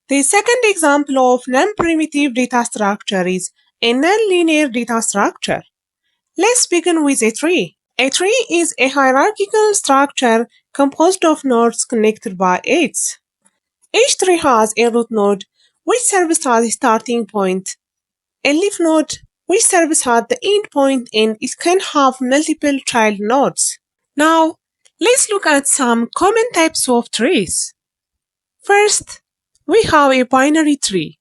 The second example of non-primitive data structure is a nonlinear data structure. Let's begin with a tree. A tree is a hierarchical structure composed of nodes connected by edges. Each tree has a root node, which serves as a starting point, a leaf node, which serves as the end point, and it can have multiple child nodes. Now, let's look at some common types of trees. First, we have a binary tree.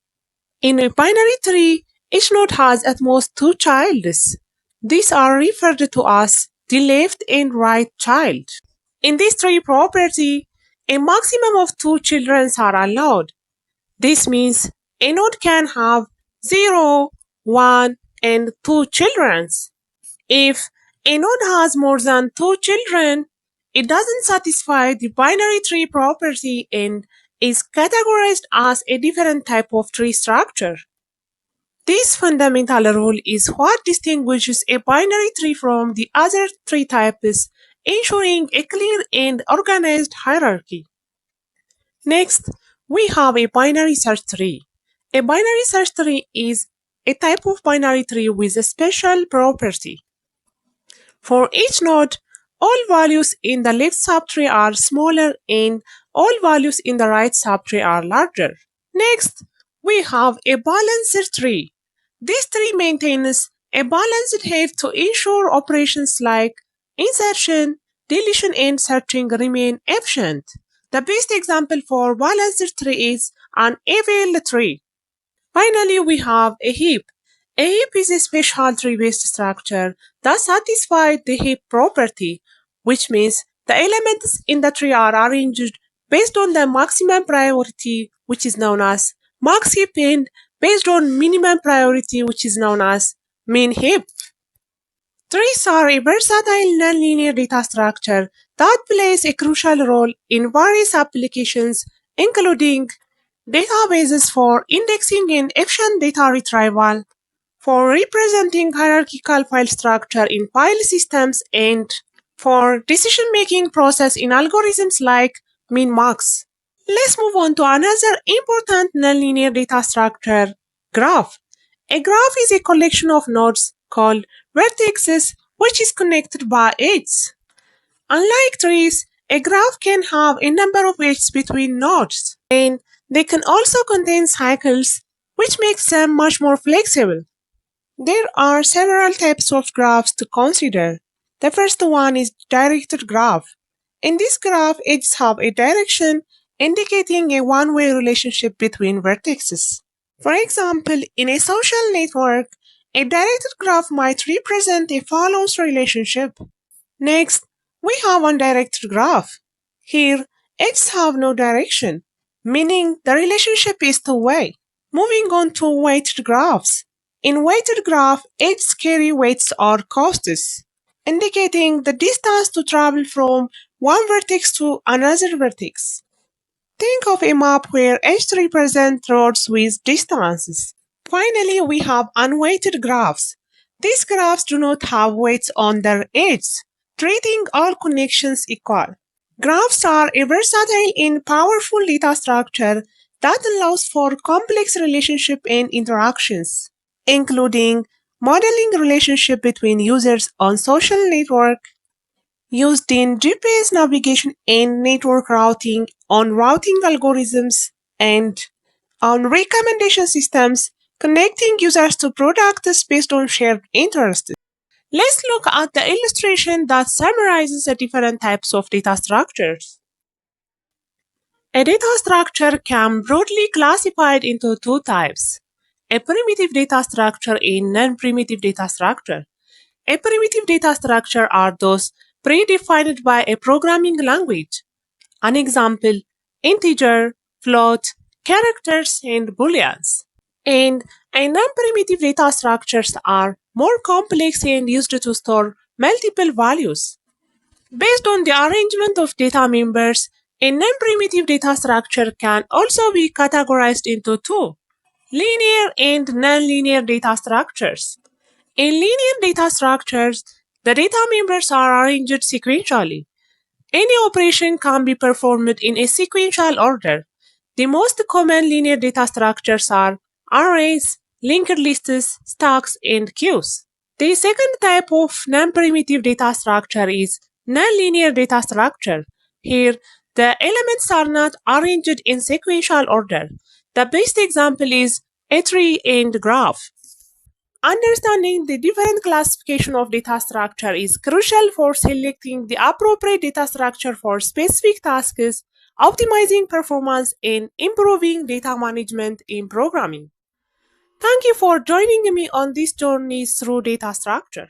In a binary tree, each node has at most two childs. These are referred to as the left and right child. In this tree property, a maximum of two children are allowed. This means a node can have 0, 1, and 2 children. If a node has more than 2 children, it doesn't satisfy the binary tree property and is categorized as a different type of tree structure. This fundamental rule is what distinguishes a binary tree from the other tree types, ensuring a clear and organized hierarchy. Next, we have a binary search tree. A binary search tree is a type of binary tree with a special property. For each node, all values in the left subtree are smaller and all values in the right subtree are larger. Next, we have a balanced tree. This tree maintains a balanced heap to ensure operations like insertion, deletion, and searching remain efficient. The best example for balanced tree is an AVL tree. Finally, we have a heap. A heap is a special tree-based structure that satisfies the heap property, which means the elements in the tree are arranged based on the maximum priority, which is known as max heap, and based on minimum priority, which is known as min heap. Trees are a versatile nonlinear data structure that plays a crucial role in various applications, including databases for indexing and efficient data retrieval, for representing hierarchical file structure in file systems, and for decision-making process in algorithms like min-max. Let's move on to another important nonlinear data structure, graph. A graph is a collection of nodes called vertices which is connected by edges. Unlike trees, a graph can have a number of edges between nodes, and they can also contain cycles, which makes them much more flexible. There are several types of graphs to consider. The first one is directed graph. In this graph, edges have a direction indicating a one-way relationship between vertices. For example, in a social network, a directed graph might represent a follows relationship. Next, we have undirected graph. Here, edges have no direction, meaning the relationship is two-way. Moving on to weighted graphs. In weighted graph, edges carry weights or costs, indicating the distance to travel from one vertex to another vertex. Think of a map where edges represent roads with distances. Finally, we have unweighted graphs. These graphs do not have weights on their edges, treating all connections equal. Graphs are a versatile and powerful data structure that allows for complex relationships and interactions, including modeling relationship between users on social network, used in GPS navigation and network routing, on routing algorithms, and on recommendation systems connecting users to products based on shared interests. Let's look at the illustration that summarizes the different types of data structures. A data structure can be broadly classified into two types: a primitive data structure and non-primitive data structure. A primitive data structure are those predefined by a programming language. An example: integer, float, characters, and booleans. And a non-primitive data structures are more complex and used to store multiple values. Based on the arrangement of data members, a non-primitive data structure can also be categorized into two: linear and nonlinear data structures. In linear data structures, the data members are arranged sequentially. Any operation can be performed in a sequential order. The most common linear data structures are arrays, linked lists, stacks, and queues. The second type of non-primitive data structure is nonlinear data structure. Here, the elements are not arranged in sequential order. The best example is a tree and graph. Understanding the different classification of data structure is crucial for selecting the appropriate data structure for specific tasks, optimizing performance, and improving data management in programming. Thank you for joining me on this journey through data structure.